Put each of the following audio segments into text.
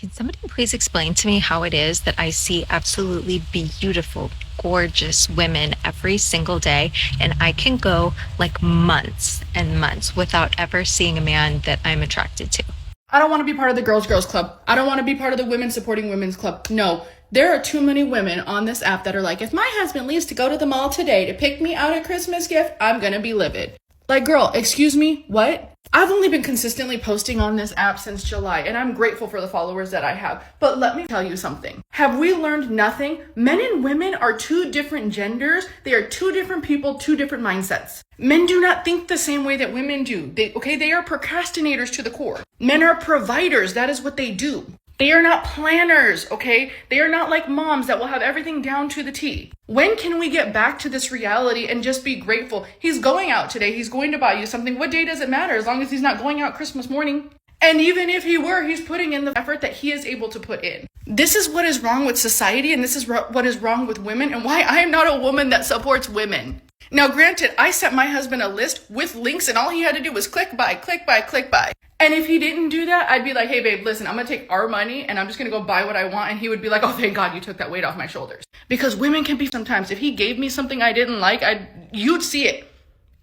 Can somebody please explain to me how it is that I see absolutely beautiful, gorgeous women every single day, and I can go like months and months without ever seeing a man that I'm attracted to? I don't want to be part of the Girls Club. I don't want to be part of the Women Supporting Women's Club. No, there are too many women on this app that are like, if my husband leaves to go to the mall today to pick me out a Christmas gift, I'm gonna be livid. Like, girl, excuse me, what? I've only been consistently posting on this app since July, and I'm grateful for the followers that I have. But let me tell you something. Have we learned nothing? Men and women are two different genders. They are two different people, two different mindsets. Men do not think the same way that women do. They are procrastinators to the core. Men are providers. That is what they do. They are not planners, okay? They are not like moms that will have everything down to the T. When can we get back to this reality and just be grateful? He's going out today. He's going to buy you something. What day does it matter as long as he's not going out Christmas morning? And even if he were, he's putting in the effort that he is able to put in. This is what is wrong with society, and this is what is wrong with women, and why I am not a woman that supports women. Now, granted, I sent my husband a list with links, and all he had to do was click buy, click buy, click buy. And if he didn't do that, I'd be like, hey, babe, listen, I'm gonna take our money and I'm just gonna go buy what I want. And he would be like, oh, thank God you took that weight off my shoulders. Because women can be sometimes, if he gave me something I didn't like, you'd see it.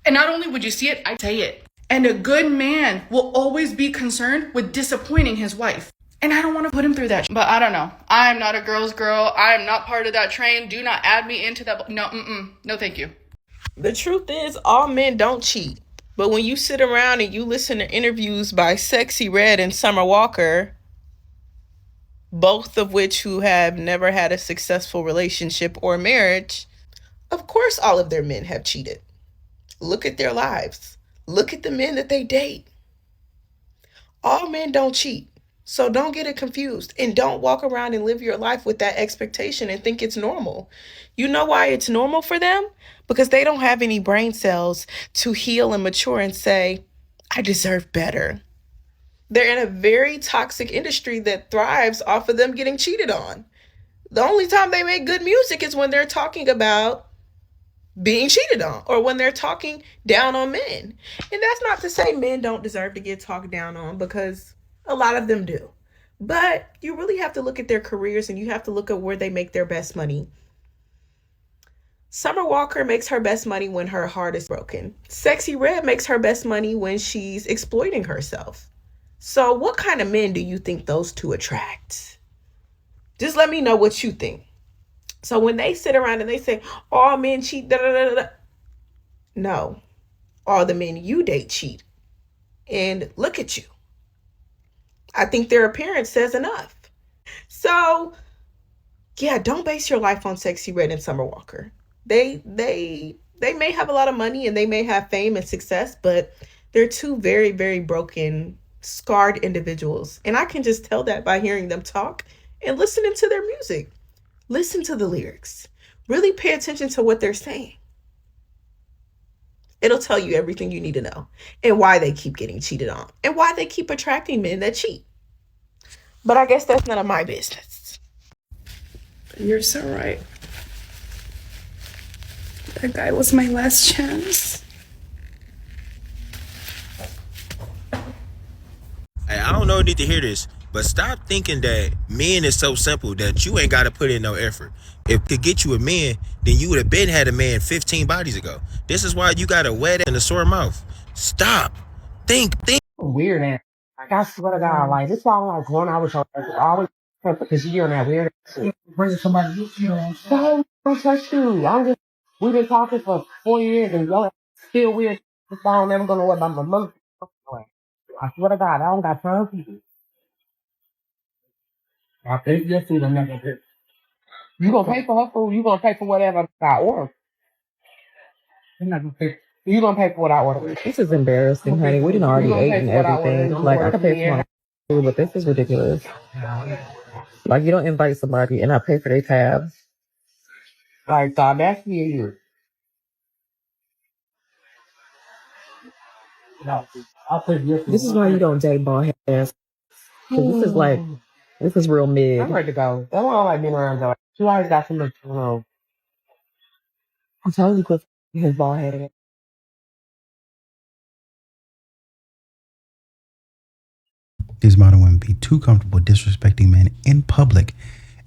And not only would you see it, I'd say it. And a good man will always be concerned with disappointing his wife. And I don't want to put him through that. But I don't know. I'm not a girl's girl. I am not part of that train. Do not add me into that. No, no, thank you. The truth is, all men don't cheat. But when you sit around and you listen to interviews by Sexy Red and Summer Walker, both of which who have never had a successful relationship or marriage, of course all of their men have cheated. Look at their lives. Look at the men that they date. All men don't cheat. So don't get it confused, and don't walk around and live your life with that expectation and think it's normal. You know why it's normal for them? Because they don't have any brain cells to heal and mature and say, I deserve better. They're in a very toxic industry that thrives off of them getting cheated on. The only time they make good music is when they're talking about being cheated on or when they're talking down on men. And that's not to say men don't deserve to get talked down on, because a lot of them do. But you really have to look at their careers and you have to look at where they make their best money. Summer Walker makes her best money when her heart is broken. Sexy Red makes her best money when she's exploiting herself. So what kind of men do you think those two attract? Just let me know what you think. So when they sit around and they say, all men cheat, da da da da. No, all the men you date cheat. And look at you. I think their appearance says enough. So, yeah, don't base your life on Sexy Red and Summer Walker. They may have a lot of money and they may have fame and success, but they're two very, very broken, scarred individuals. And I can just tell that by hearing them talk and listening to their music. Listen to the lyrics. Really pay attention to what they're saying. It'll tell you everything you need to know and why they keep getting cheated on and why they keep attracting men that cheat. But I guess that's none of my business. You're so right. That guy was my last chance. Hey, I don't know if you need to hear this, but stop thinking that men is so simple that you ain't got to put in no effort. If it could get you a man, then you would have been had a man 15 bodies ago. This is why you got a wet and a sore mouth. Stop. Think. Weird ass. Like, I swear to God, like, this all like going out with your ass. Always because you're in that weird shit. Bringing somebody with you, man. No, don't touch you. We've been talking for 4 years and y'all still weird. This I don't never gonna know about my mother. I swear to God, I don't got time for you. I think your food, I'm not gonna pay. You gonna pay for her food, you gonna pay for whatever I order. I'm not gonna pay. You gonna pay for what I order. This is embarrassing, honey. We didn't already ate and everything. Like, I could pay for my food, but this is ridiculous. Like, you don't invite somebody and I pay for their tab. Like, the audacity of you. No, I'll pay your food. This is why you don't date bald head ass. 'Cause this is like, this is real mid. I'm ready to go. That's why I don't like being around Joey. She always got some, I'm telling you, quit his bald head. these modern women be too comfortable disrespecting men in public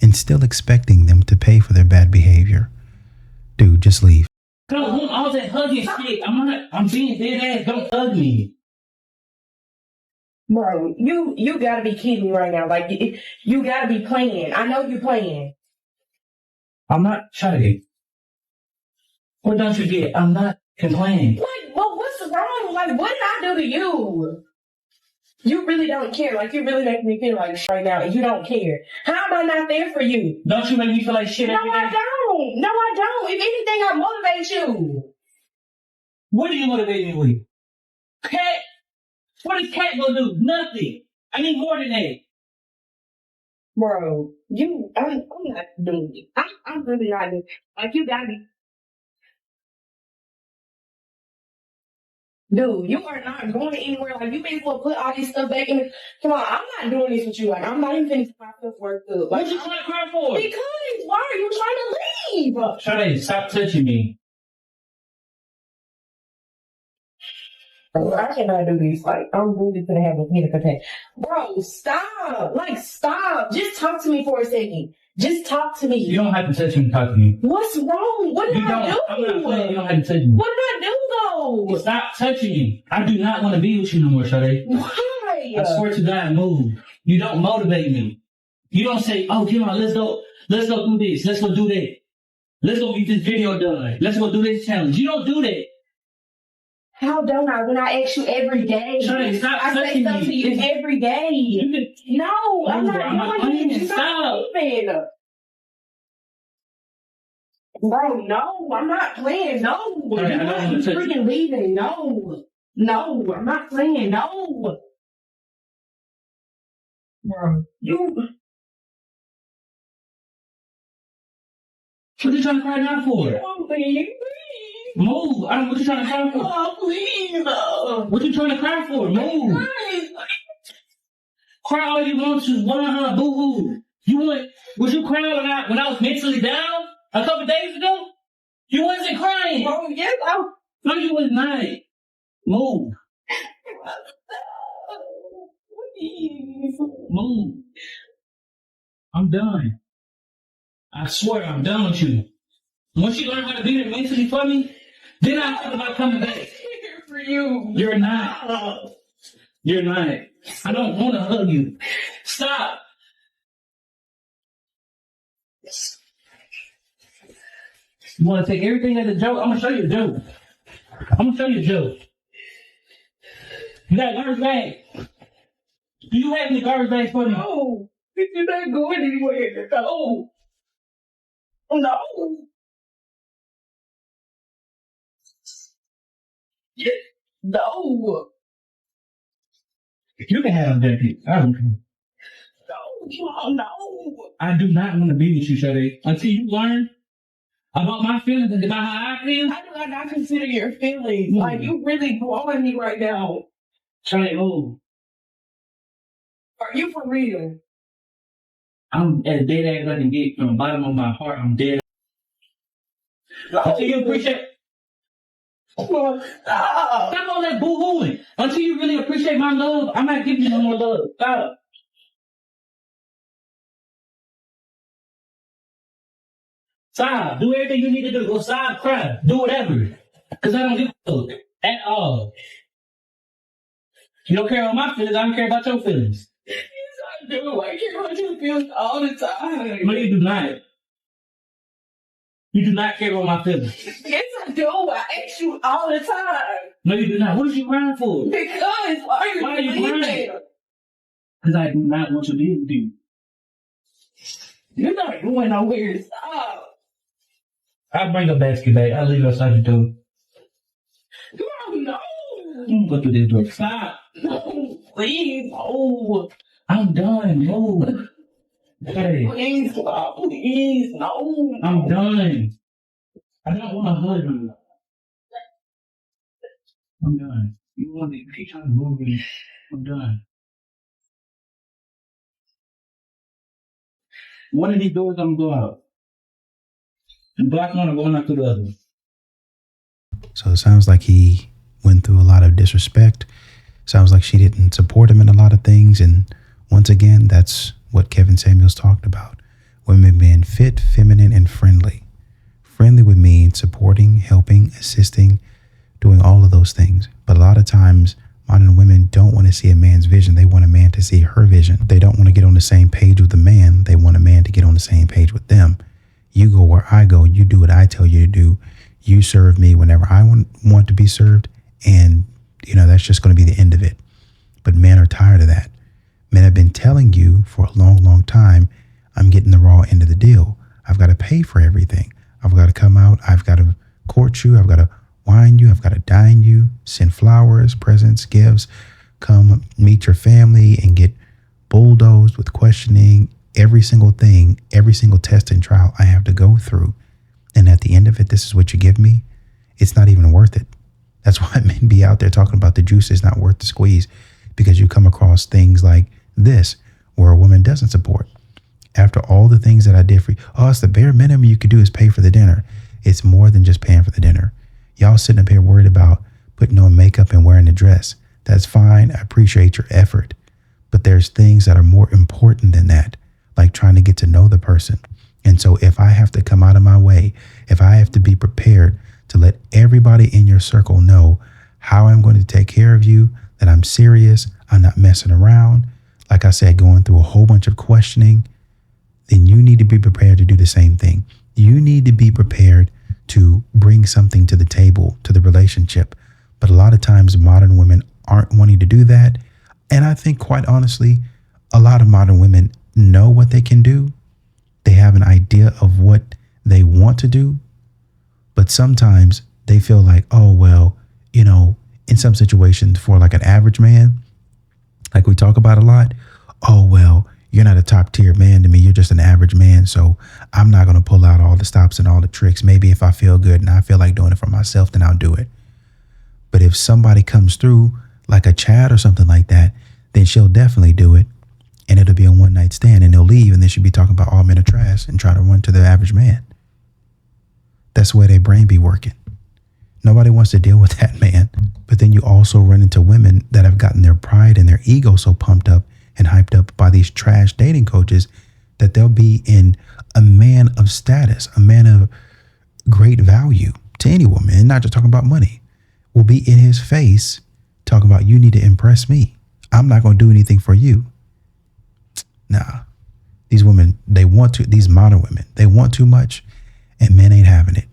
and still expecting them to pay for their bad behavior. Dude, just leave. Don't all that hugging shit. I'm being dead ass. Don't hug me. Bro, you gotta be kidding me right now. Like, you gotta be playing. I know you playing. I'm not trying. What don't you get? I'm not complaining. Like, well, what's wrong? Like, what did I do to you? You really don't care. Like, you really make me feel like right now, and you don't care. How am I not there for you? Don't you make me feel like shit No, every day? I don't. No, I don't. If anything, I motivate you. What do you motivate me with? Cat? What is Cat gonna do? Nothing. I need more than that. Bro, I'm not doing it. I'm really not doing it. Like, you gotta be. Dude, you are not going anywhere. Like, you may as well put all this stuff back in it. Come on, I'm not doing this with you. Like, I'm not even finishing my stuff work up. Like, What you trying to cry for? because why are you trying to leave? Sade, stop touching me. Bro, I cannot do this. Like, I'm really gonna have a panic attack. Bro, stop. Like, stop. Just talk to me for a second. Just talk to me. You don't have to touch me and talk to me. What's wrong? What did You I don't. do? I'm not playing. You don't have to touch me. What did I do though? Stop touching me. I do not want to be with you no more, Sade. Why? I swear to God, move. You don't motivate me. You don't say, oh, come on, let's go do this. Let's go do that. Let's go get this video done. Let's go do this challenge. You don't do that. How don't I when I ask you every day? Shawty, stop I say touching stuff to me. you every day. No, I'm Move, not I'm doing not it. stop. Stop. Bro, no, I'm not playing. No, Shawty, I don't you're want to touch freaking leaving. No, I'm not playing. No, bro, What you trying to cry now for? Oh, please. Move. I don't. What you trying to cry for? Oh, please. What you trying to cry for? Move. Cry all you want to. Boo hoo. You want? Was you crying when I was mentally down a couple days ago? You wasn't crying. Oh, yes, No, you was not. Move. please. Move. I'm done. I swear I'm done with you. Once you learn how to be there mentally for me, then I think about coming back. Here for you. You're not. You're not. I don't want to hug you. Stop. You want to take everything as a joke? I'm going to show you a joke. I'm going to show you a joke. You got a garbage bag? Do you have any garbage bags for me? No, you're not going anywhere. No. No. No. You can have them there. I don't care. No. I do not want to be with you, Sade. Until you learn about my feelings and about how I feel. I do not consider your feelings. Like, you really blowing me right now. Sade, move. Are you for real? I'm as dead as I can get from the bottom of my heart. I'm dead. Until you appreciate. Stop. Stop all that boo-hooing. Until you really appreciate my love, I'm not giving you no more love. Stop. Stop. Do everything you need to do. Go stop, cry. Do whatever. Because I don't give a fuck at all. You don't care about my feelings. I don't care about your feelings. Yes, I do. I care about your feelings all the time. No, you do not. You do not care about my feelings. Yes, I do. I ask you all the time. No, you do not. What is you crying for? Because why Why are are you you crying? leaving? Because I do not want to be with you. You're not going nowhere. Stop. I'll bring a basket bag. I'll leave it outside the door. No. Go through this door. Stop. No. Please. No. I'm done. Move. Hey, Please stop. Please. No. I'm done. I don't want to hug you. I'm done. You want to keep trying to move me. I'm done. One of these doors, I'm going to go out. The black one, I'm going out through the other. So it sounds like he went through a lot of disrespect Sounds like she didn't support him in a lot of things. And once again, that's what Kevin Samuels talked about. Women being fit, feminine, and friendly. Friendly would mean supporting, helping, assisting, doing all of those things. But a lot of times, modern women don't want to see a man's vision. They want a man to see her vision. They don't want to get on the same page with the man. They want a man to get on the same page with them. You go where I go. You do what I tell you to do. You serve me whenever I want to be served. And, that's just going to be the end of it. But men are tired of that. Men have been telling you for a long, long time, I'm getting the raw end of the deal. I've got to pay for everything. I've got to come out. I've got to court you. I've got to wine you. I've got to dine you, send flowers, presents, gifts, come meet your family and get bulldozed with questioning every single thing, every single test and trial I have to go through. And at the end of it, this is what you give me. It's not even worth it. That's why men be out there talking about the juice is not worth the squeeze, because you come across things like this where a woman doesn't support. After all the things that I did for you, it's the bare minimum you could do is pay for the dinner. It's more than just paying for the dinner. Y'all sitting up here worried about putting on makeup and wearing a dress. That's fine. I appreciate your effort. But there's things that are more important than that, like trying to get to know the person. And so if I have to come out of my way, if I have to be prepared to let everybody in your circle know how I'm going to take care of you, that I'm serious, I'm not messing around, like I said, going through a whole bunch of questioning, then you need to be prepared to do the same thing. You need to be prepared to bring something to the table, to the relationship. But a lot of times modern women aren't wanting to do that. And I think, quite honestly, a lot of modern women know what they can do. They have an idea of what they want to do. But sometimes they feel like, in some situations for like an average man, like we talk about a lot, you're not a top tier man to me. You're just an average man. So I'm not going to pull out all the stops and all the tricks. Maybe if I feel good and I feel like doing it for myself, then I'll do it. But if somebody comes through like a Chad or something like that, then she'll definitely do it. And it'll be a one night stand and they'll leave. And then she'll be talking about all men are trash and try to run to the average man. That's where their brain be working. Nobody wants to deal with that, man. But then you also run into women that have gotten their pride and their ego so pumped up and hyped up by these trash dating coaches that they'll be in a man of status, a man of great value to any woman, and not just talking about money, will be in his face talking about, you need to impress me. I'm not going to do anything for you. Nah, these women, these modern women, they want too much and men ain't having it.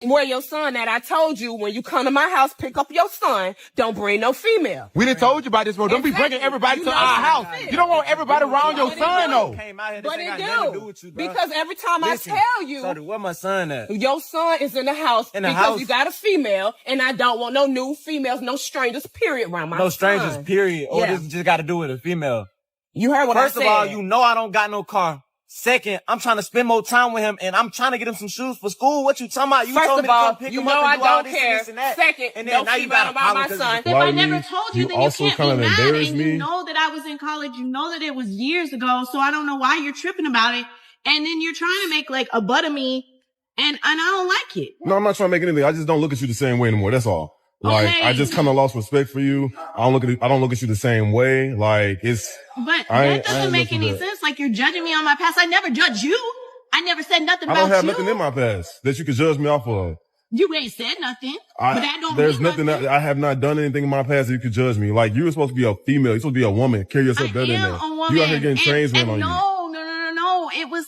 Where your son at? I told you when you come to my house, pick up your son. Don't bring no female. We done told you about this, bro. Don't be bringing everybody to our house. You don't want everybody around your son, though. But it do. Because every time I tell you, where my son at? Your son is in the house because you got a female, and I don't want no new females, no strangers, period, around my son. No strangers, period. Or this just got to do with a female. You heard what I said. First of all, you know I don't got no car. Second, I'm trying to spend more time with him, and I'm trying to get him some shoes for school. What you talking about? You told me to come pick him up and do all this and this and that. Second, and then now you got about my son. If I never told you, then you can't be mad. And you know that I was in college. You know that it was years ago. So I don't know why you're tripping about it. And then you're trying to make like a butt of me, and I don't like it. No, I'm not trying to make anything. I just don't look at you the same way anymore. That's all. Like, okay. I just kind of lost respect for you. I don't look at you the same way. Like, but that doesn't make any sense. Like, you're judging me on my past. I never judged you. I never said nothing about you. I don't have nothing in my past that you could judge me off of. You ain't said nothing. But that don't there's mean nothing that I have not done anything in my past that you could judge me. Like, you're supposed to be a female. You're supposed to be a woman. Carry yourself better than that. A woman. You out here getting trains ran on you. No. It was,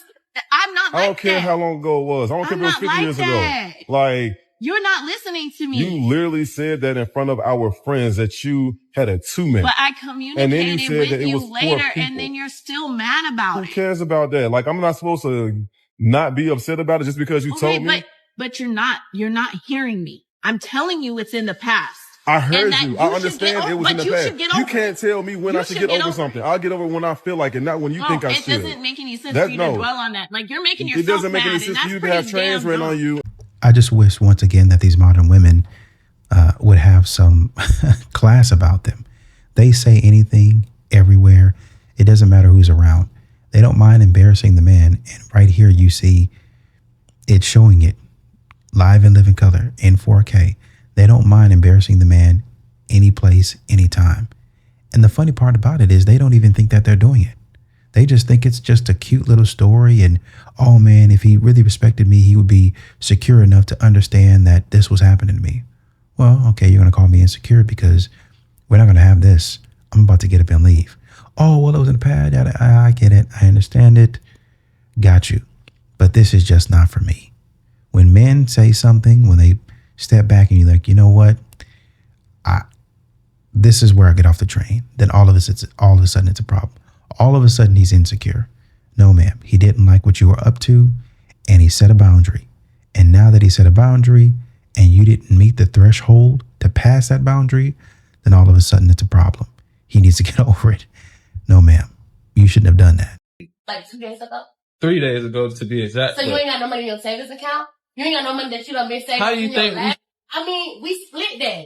I'm not like that. I don't care how long ago it was. I don't care if it was 50 years ago. Like, you're not listening to me. You literally said that in front of our friends that you had a two-man. But I communicated with you later, and then you're still mad about it. Who cares about that? Like, I'm not supposed to not be upset about it just because you told me? But you're not hearing me. I'm telling you it's in the past. I heard you. I understand it was in the past. You can't tell me when I should get over something. I'll get over it when I feel like it, not when you think I should. It doesn't make any sense for you to dwell on that. Like, you're making yourself mad. It doesn't make any mad, sense for you to have trans ran on you. I just wish once again that these modern women would have some class about them. They say anything everywhere. It doesn't matter who's around. They don't mind embarrassing the man. And right here you see it showing it live in living color in 4K. They don't mind embarrassing the man any place, anytime. And the funny part about it is they don't even think that they're doing it. They just think it's just a cute little story. And, oh man, if he really respected me, he would be secure enough to understand that this was happening to me. Well, okay, you're going to call me insecure because we're not going to have this. I'm about to get up and leave. Oh, well, it was in the past. I get it. I understand it. Got you. But this is just not for me. When men say something, when they step back and you're like, you know what? This is where I get off the train. Then all of a sudden it's a problem. All of a sudden he's insecure. No, ma'am. He didn't like what you were up to, and he set a boundary. And now that he set a boundary and you didn't meet the threshold to pass that boundary, then all of a sudden it's a problem. He needs to get over it. No, ma'am. You shouldn't have done that. Like 2 days ago? 3 days ago, to be exact. So you ain't got no money in your savings account? You ain't got no money that you done been saving? How do you think? I mean, we split that.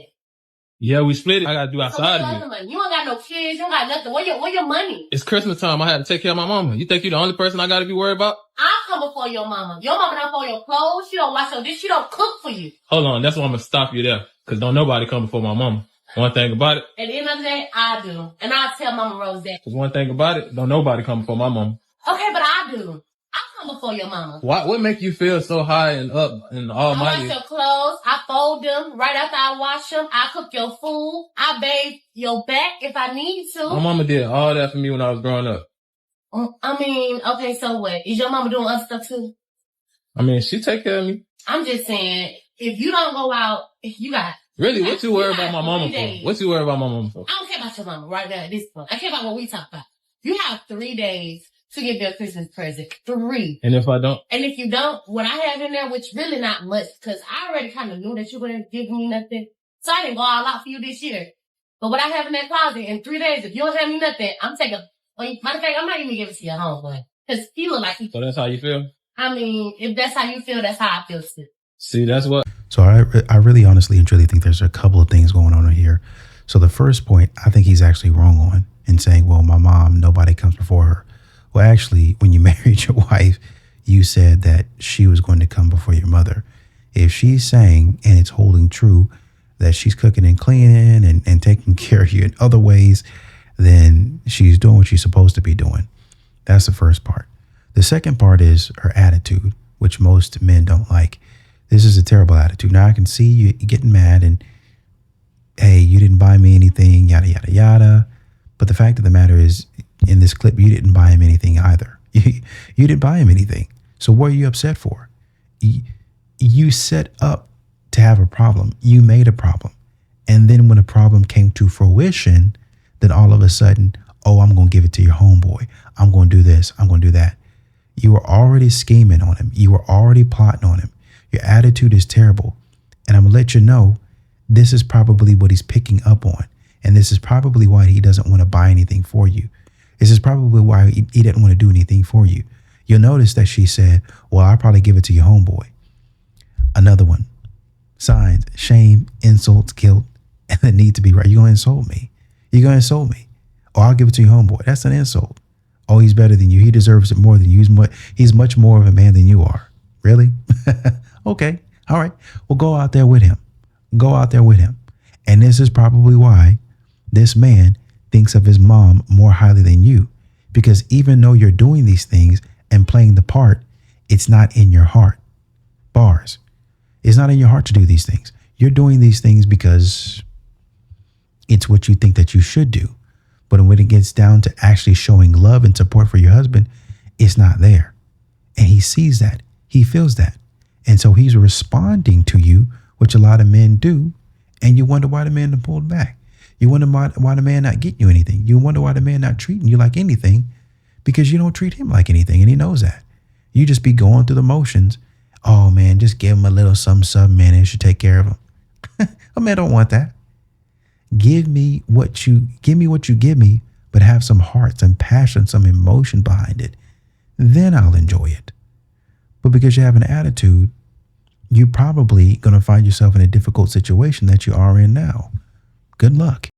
Yeah, we split it. I got to do So outside where's of the it. money? You don't got no kids. You don't got nothing. Where your money? It's Christmas time. I had to take care of my mama. You think you're the only person I got to be worried about? I'll come before your mama. Your mama don't fold your clothes. She don't wash your dish. She don't cook for you. Hold on. That's why I'm going to stop you there. Because don't nobody come before my mama. One thing about it. At the end of the day, I do. And I'll tell Mama Rose that. Because one thing about it, don't nobody come before my mama. Okay, but I do. I come before your mama. What make you feel so high and up and almighty? I wash your clothes. I fold them right after I wash them. I cook your food. I bathe your back if I need to. My mama did all that for me when I was growing up. I mean, okay, so what? Is your mama doing other stuff too? I mean, she take care of me. I'm just saying, if you don't go out, if you got... Really, what you worry about my mama for? What you worry about my mama for? I don't care about your mama right now at this point. I care about what we talk about. You have 3 days to give your Christmas present. 3. And if I don't? And if you don't, what I have in there, which really not much, because I already kind of knew that you wouldn't give me nothing. So I didn't go all out for you this year. But what I have in that closet in 3 days, if you don't have me nothing, I'm taking... Matter of fact, I'm not even giving it to your homeboy. Because he look like he... So that's how you feel? I mean, if that's how you feel, that's how I feel too. See, that's what... So I really honestly and truly think there's a couple of things going on here. So the first point, I think he's actually wrong on in saying, well, my mom, nobody comes before her. Well, actually, when you married your wife, you said that she was going to come before your mother. If she's saying, and it's holding true, that she's cooking and cleaning and taking care of you in other ways, then she's doing what she's supposed to be doing. That's the first part. The second part is her attitude, which most men don't like. This is a terrible attitude. Now I can see you getting mad and, hey, you didn't buy me anything, yada, yada, yada. But the fact of the matter is, in this clip, you didn't buy him anything either. You didn't buy him anything. So what are you upset for? You set up to have a problem. You made a problem. And then when a problem came to fruition, then all of a sudden, oh, I'm going to give it to your homeboy. I'm going to do this. I'm going to do that. You were already scheming on him. You were already plotting on him. Your attitude is terrible. And I'm going to let you know, this is probably what he's picking up on. And this is probably why he doesn't want to buy anything for you. This is probably why he didn't want to do anything for you. You'll notice that she said, well, I'll probably give it to your homeboy. Another one. Signs, shame, insults, guilt, and the need to be right. You're going to insult me. You're going to insult me. Or I'll give it to your homeboy. That's an insult. Oh, he's better than you. He deserves it more than you. He's much more of a man than you are. Really? Okay. All right. Well, go out there with him. Go out there with him. And this is probably why this man thinks of his mom more highly than you. Because even though you're doing these things and playing the part, it's not in your heart. Bars. It's not in your heart to do these things. You're doing these things because it's what you think that you should do. But when it gets down to actually showing love and support for your husband, it's not there. And he sees that. He feels that. And so he's responding to you, which a lot of men do. And you wonder why the man pulled back. You wonder why the man not getting you anything. You wonder why the man not treating you like anything, because you don't treat him like anything. And he knows that. You just be going through the motions. Oh man, just give him a little something, man. It should take care of him. A man don't want that. Give me what you give me, but have some heart, some passion, some emotion behind it. Then I'll enjoy it. But because you have an attitude, you're probably going to find yourself in a difficult situation that you are in now. Good luck.